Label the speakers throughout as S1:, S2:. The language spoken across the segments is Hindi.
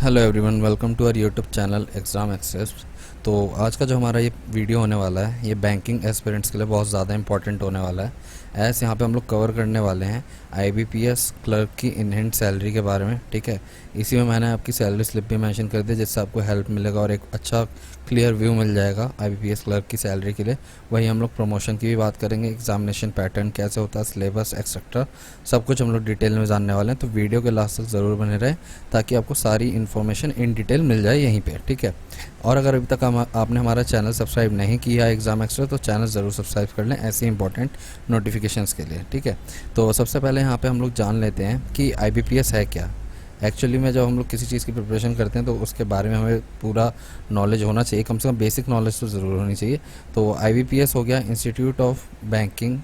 S1: Hello everyone, welcome to our YouTube channel Exam Access. तो आज का जो हमारा ये वीडियो होने वाला है ये बैंकिंग एस्पिरेंट्स के लिए बहुत ज़्यादा इंपॉर्टेंट होने वाला है। ऐसे यहाँ पे हम लोग कवर करने वाले हैं आईबीपीएस क्लर्क की इनहेंड सैलरी के बारे में। ठीक है, इसी में मैंने आपकी सैलरी स्लिप भी मेंशन कर दी जिससे आपको हेल्प मिलेगा और एक अच्छा क्लियर व्यू मिल जाएगा आईबीपीएस क्लर्क की सैलरी के लिए। वहीं हम लोग प्रमोशन की भी बात करेंगे, एग्जामिनेशन पैटर्न कैसे होता है, सिलेबस एक्सेट्रा सब कुछ हम लोग डिटेल में जानने वाले हैं। तो वीडियो के लास्ट तक ज़रूर बने रहें ताकि आपको सारी इन्फॉर्मेशन इन डिटेल मिल जाए यहीं पे। ठीक है, और अगर अभी तक आपने हमारा चैनल सब्सक्राइब नहीं किया है एग्जाम एक्स्ट्रा तो चैनल ज़रूर सब्सक्राइब कर लें ऐसे इंपॉर्टेंट नोटिफिकेशंस के लिए। ठीक है, तो सबसे पहले यहाँ पे हम लोग जान लेते हैं कि आईबीपीएस है क्या। एक्चुअली में जब हम लोग किसी चीज़ की प्रिपरेशन करते हैं तो उसके बारे में हमें पूरा नॉलेज होना चाहिए, कम से कम बेसिक नॉलेज तो ज़रूर होनी चाहिए। तो आईबीपीएस हो गया institute of banking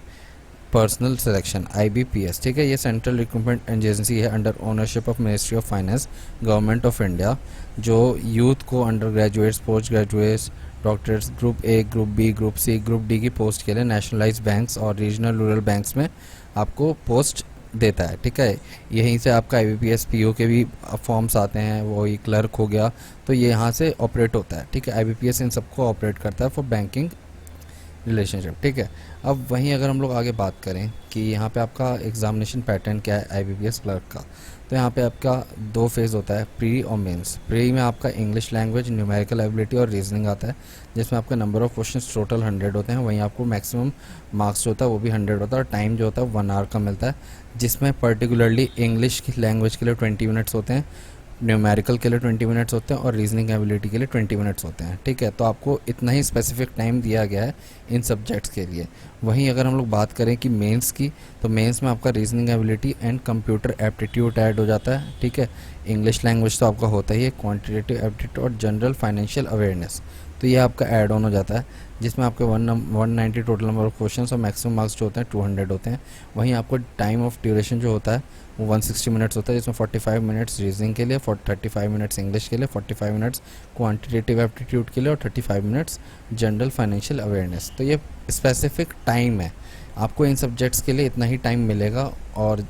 S1: personnel selection, IBPS. ठीक है, ये सेंट्रल रिक्रूटमेंट एजेंसी है under ownership of ministry of finance, government of India, जो यूथ को under graduates, post graduates, doctors, group A, group B, group C, group D की पोस्ट के लिए नेशनलाइज्ड बैंक्स और रीजनल रूरल बैंक्स में आपको पोस्ट देता है। ठीक है, यहीं से आपका आईबीपीएस पीओ के भी फॉर्म्स आते हैं, वही क्लर्क हो गया, तो ये यहाँ से ऑपरेट होता है। ठीक है, आईबीपीएस इन सबको ऑपरेट करता है फॉर बैंकिंग रिलेशनशिप। ठीक है, अब वहीं अगर हम लोग आगे बात करें कि यहाँ पे आपका एग्जामिनेशन पैटर्न क्या है आईबीपीएस क्लर्क का, तो यहाँ पे आपका दो फेज़ होता है, प्री और मेंस। प्री में आपका इंग्लिश लैंग्वेज, न्यूमेरिकल एबिलिटी और रीजनिंग आता है जिसमें आपका नंबर ऑफ क्वेश्चंस टोटल 100 होते हैं। वहीं आपको मैक्सिमम मार्क्स जो होता है वो भी 100 होता है और टाइम जो होता है 1 आवर का मिलता है, जिसमें पर्टिकुलरली इंग्लिश की लैंग्वेज के लिए 20 मिनट्स होते हैं, न्यूमेरिकल के लिए 20 मिनट्स होते हैं और रीजनिंग एबिलिटी के लिए 20 मिनट्स होते हैं। ठीक है, तो आपको इतना ही स्पेसिफिक टाइम दिया गया है इन सब्जेक्ट्स के लिए। वहीं अगर हम लोग बात करें कि मेंस की, तो मेंस में आपका reasoning ability and computer aptitude add हो जाता है। ठीक है, इंग्लिश लैंग्वेज तो आपका होता ही है, क्वान्टिटेटिव एप्टीट्यूड और जनरल फाइनेंशियल अवेयरनेस, तो ये आपका ऐड ऑन हो जाता है जिसमें आपके 190 टोटल नंबर ऑफ क्वेश्चन और मैक्सिमम मार्क्स जो होते हैं 200 होते हैं। वहीं आपको टाइम ऑफ ड्यूरेशन जो होता है वो 160 मिनट्स होता है जिसमें 45 मिनट्स रीजनिंग के लिए, 35 मिनट्स इंग्लिश के लिए, 45 मिनट्स क्वांटिटेटिव एप्टीट्यूड के लिए और 35 मिनट्स जनरल फाइनेंशियल अवेयरनेस। तो ये स्पेसिफिक टाइम है, आपको इन सब्जेक्ट्स के लिए इतना ही टाइम मिलेगा और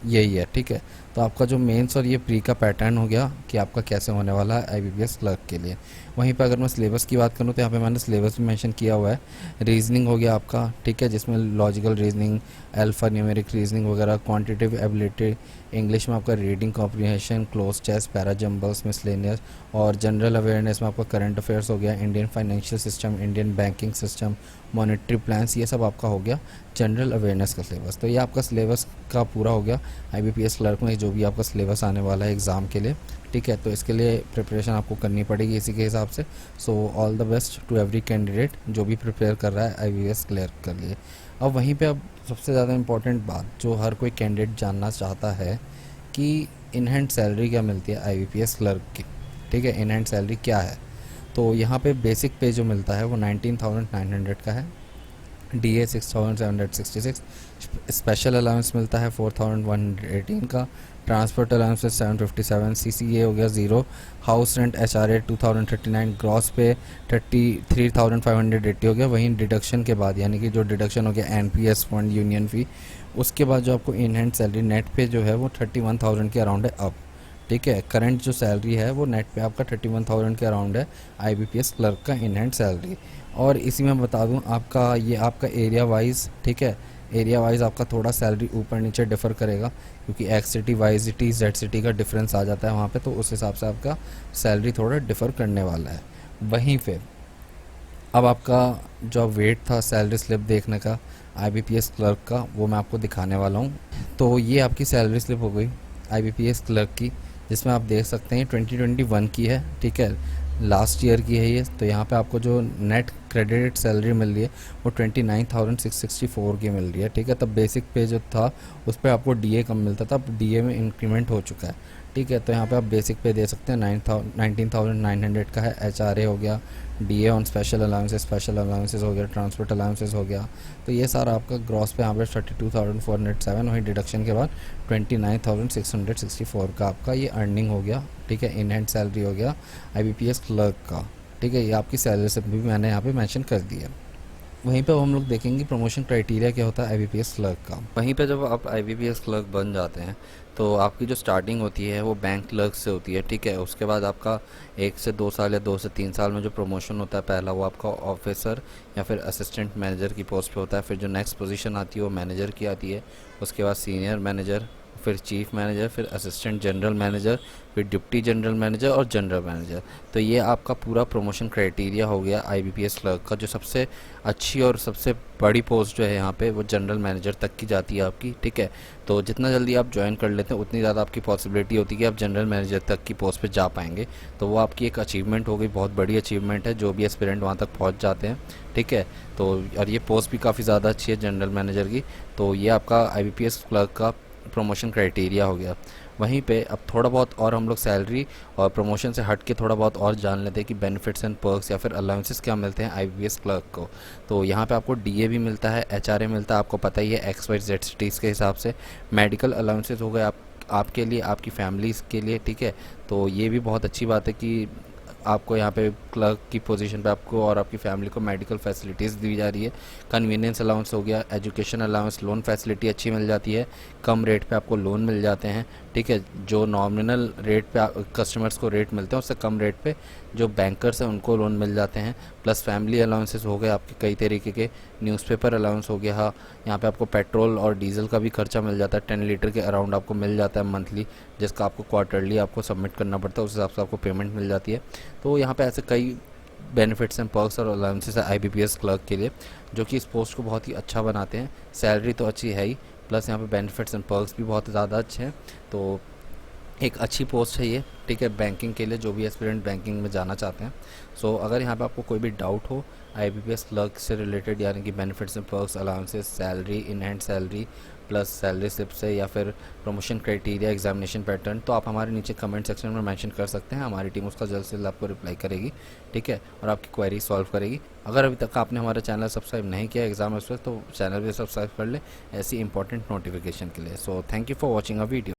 S1: यही है। ठीक है, तो आपका जो मेंस और ये प्री का पैटर्न हो गया कि आपका कैसे होने वाला है आईबीपीएस क्लर्क के लिए। वहीं पर अगर मैं सिलेबस की बात करूँ तो यहाँ पे मैंने सिलेबस भी मेंशन किया हुआ है। रीजनिंग हो गया आपका, ठीक है, जिसमें logical reasoning, alpha numeric reasoning वगैरह, क्वांटिटेटिव एबिलिटी, इंग्लिश में आपका रीडिंग कॉम्प्रिहेंशन, क्लोज चेस, पैरा जंबल्स, मिसलेनियस, और जनरल अवेयरनेस में आपका करंट अफेयर्स हो गया, Indian financial system, Indian banking system, monetary plans, ये सब आपका हो गया जनरल अवेयरनेस का सिलेबस। तो ये आपका सिलेबस का पूरा हो गया आईबीपीएस क्लर्क में जो भी आपका सिलेबस आने वाला है एग्ज़ाम के लिए। ठीक है, तो इसके लिए प्रिपरेशन आपको करनी पड़ेगी इसी के हिसाब से। So all the best to every candidate जो भी प्रिपेयर कर रहा है आईबीपीएस क्लर्क के लिए। अब वहीं पे अब सबसे ज़्यादा इम्पोर्टेंट बात जो हर कोई कैंडिडेट जानना चाहता है कि इन हैंड सैलरी क्या मिलती है आईबीपीएस क्लर्क की। ठीक है, इन हैंड सैलरी क्या है, तो यहाँ पे बेसिक पे जो मिलता है वो 19,900 का है, डीए 6,766, स्पेशल अलाउंस मिलता है 4,118 का, ट्रांसपोर्ट अलाउंस 757, सीसीए हो गया zero, house rent HRA 2,039, gross पे 33,580 हो गया। वहीं डिडक्शन के बाद यानी कि जो डिडक्शन हो गया एनपीएस फंड, यूनियन फ़ी, उसके बाद जो आपको इन हैंड सैलरी नेट पे जो है वो 31,000 के अराउंड है अब। ठीक है, करंट जो सैलरी है वो नेट पे आपका 31,000 के अराउंड है आईबीपीएस क्लर्क का इन हैंड सैलरी। और इसी में बता दूं आपका ये आपका एरिया वाइज, ठीक है, एरिया वाइज आपका थोड़ा सैलरी ऊपर नीचे डिफ़र करेगा क्योंकि X city, Y city, Z city का डिफरेंस आ जाता है वहाँ पे, तो उस हिसाब से आपका सैलरी थोड़ा डिफ़र करने वाला है। वहीं पे अब आपका जो वेट था सैलरी स्लिप देखने का आईबीपीएस क्लर्क का वो मैं आपको दिखाने वाला हूँ। तो ये आपकी सैलरी स्लिप हो गई आईबीपीएस क्लर्क की जिसमें आप देख सकते हैं 2021 की है। ठीक है, लास्ट ईयर की है ये। तो यहाँ पे आपको जो नेट क्रेडिट सैलरी मिल रही है वो 29,664 की मिल रही है। ठीक है, तब बेसिक पे जो था उस पर आपको डीए कम मिलता था, अब डीए में इंक्रीमेंट हो चुका है। ठीक है, तो यहाँ पे आप बेसिक पे दे सकते हैं 19,900 का है, एचआरए हो गया, डीए ऑन स्पेशल अलाउंसेस हो गया, ट्रांसपोर्ट अलाउंसेस हो गया। तो ये सारा आपका ग्रॉस पे यहाँ पे 32,407, वहीं डिडक्शन के बाद 29,664 का आपका ये अर्निंग हो गया। ठीक है, इन हैंड सैलरी हो गया आईबीपीएस क्लर्क का। ठीक है, ये आपकी सैलरी से भी मैंने यहाँ पे मेंशन कर दी है। वहीं पे अब हम लोग देखेंगे प्रमोशन क्राइटेरिया क्या होता है आईबीपीएस क्लर्क का। वहीं पे जब आप आईबीपीएस क्लर्क बन जाते हैं तो आपकी जो स्टार्टिंग होती है वो बैंक क्लर्क से होती है, ठीक है। उसके बाद आपका 1 से 2 साल या 2 से 3 साल में जो प्रमोशन होता है पहला वो आपका ऑफिसर या फिर असिस्टेंट मैनेजर की पोस्ट पे होता है। फिर जो नेक्स्ट पोजीशन आती है वो मैनेजर की आती है। उसके बाद सीनियर मैनेजर, फिर चीफ मैनेजर, फिर असिस्टेंट जनरल मैनेजर, फिर डिप्टी जनरल मैनेजर और जनरल मैनेजर। तो ये आपका पूरा प्रमोशन क्राइटेरिया हो गया आईबीपीएस क्लर्क का। जो सबसे अच्छी और सबसे बड़ी पोस्ट जो है यहाँ पे वो जनरल मैनेजर तक की जाती है आपकी, ठीक है। तो जितना जल्दी आप ज्वाइन कर लेते हैं उतनी ज़्यादा आपकी पॉसिबिलिटी होती है कि आप जनरल मैनेजर तक की पोस्ट पे जा पाएंगे। तो वो आपकी एक अचीवमेंट हो गई, बहुत बड़ी अचीवमेंट है जो भी एस्पिरेंट वहाँ तक पहुँच जाते हैं, ठीक है। तो और ये पोस्ट भी काफ़ी ज़्यादा अच्छी है जनरल मैनेजर की। तो ये आपका आईबीपीएस क्लर्क का प्रमोशन क्राइटेरिया हो गया। वहीं पे अब थोड़ा बहुत और हम लोग सैलरी और प्रमोशन से हट के थोड़ा बहुत और जान लेते हैं कि बेनिफिट्स एंड पर्क्स या फिर अलाउंसेस क्या मिलते हैं आईबीपीएस क्लर्क को। तो यहाँ पे आपको डीए भी मिलता है, एचआरए मिलता है, आपको पता ही है XYZ सिटीज़ के हिसाब से। मेडिकल अलाउंसेस हो गए आपके लिए, आपकी फैमिलीज़ के लिए, ठीक है। तो ये भी बहुत अच्छी बात है कि आपको यहाँ पे क्लर्क की पोजीशन पे आपको और आपकी फैमिली को मेडिकल फैसिलिटीज़ दी जा रही है। कन्वीनियंस अलाउंस हो गया, एजुकेशन अलाउंस, लोन फैसिलिटी अच्छी मिल जाती है, कम रेट पे आपको लोन मिल जाते हैं, ठीक है। जो नॉमिनल रेट पे कस्टमर्स को रेट मिलते हैं उससे कम रेट पे जो बैंकर्स हैं उनको लोन मिल जाते हैं। प्लस फैमिली अलाउंसेस हो गए आपके कई तरीके के, न्यूज़पेपर अलाउंस हो गया, हाँ यहाँ पे आपको पेट्रोल और डीजल का भी खर्चा मिल जाता है, 10 लीटर के अराउंड आपको मिल जाता है मंथली, जिसका आपको क्वार्टरली आपको सबमिट करना पड़ता है, उस हिसाब से आपको पेमेंट मिल जाती है। तो यहाँ पे ऐसे कई बेनिफिट्स एंड पर्क्स और अलाउंसेस है आईबीपीएस क्लर्क के लिए, जो कि इस पोस्ट को बहुत ही अच्छा बनाते हैं। सैलरी तो अच्छी है ही, प्लस यहाँ पे बेनिफिट्स एंड पर्क्स भी बहुत ज़्यादा अच्छे हैं। तो एक अच्छी पोस्ट है ये, ठीक है, बैंकिंग के लिए, जो भी एस्पिरेंट बैंकिंग में जाना चाहते हैं। सो अगर यहाँ पे आपको कोई भी डाउट हो आईबीपीएस क्लर्क से रिलेटेड, यानी कि benefits and perks, allowances, salary, in hand salary plus salary slip से, या फिर प्रमोशन क्राइटेरिया, एग्जामिनेशन पैटर्न, तो आप हमारे नीचे कमेंट सेक्शन में मेंशन कर सकते हैं। हमारी टीम उसका जल्द से जल्द आपको रिप्लाई करेगी, ठीक है, और आपकी क्वेरी सॉल्व करेगी। अगर अभी तक आपने हमारा चैनल सब्सक्राइब नहीं किया एग्जाम एक्सप्रेस, तो चैनल भी सब्सक्राइब कर ले ऐसी इंपॉर्टेंट नोटिफिकेशन के लिए। So thank you for watching a video.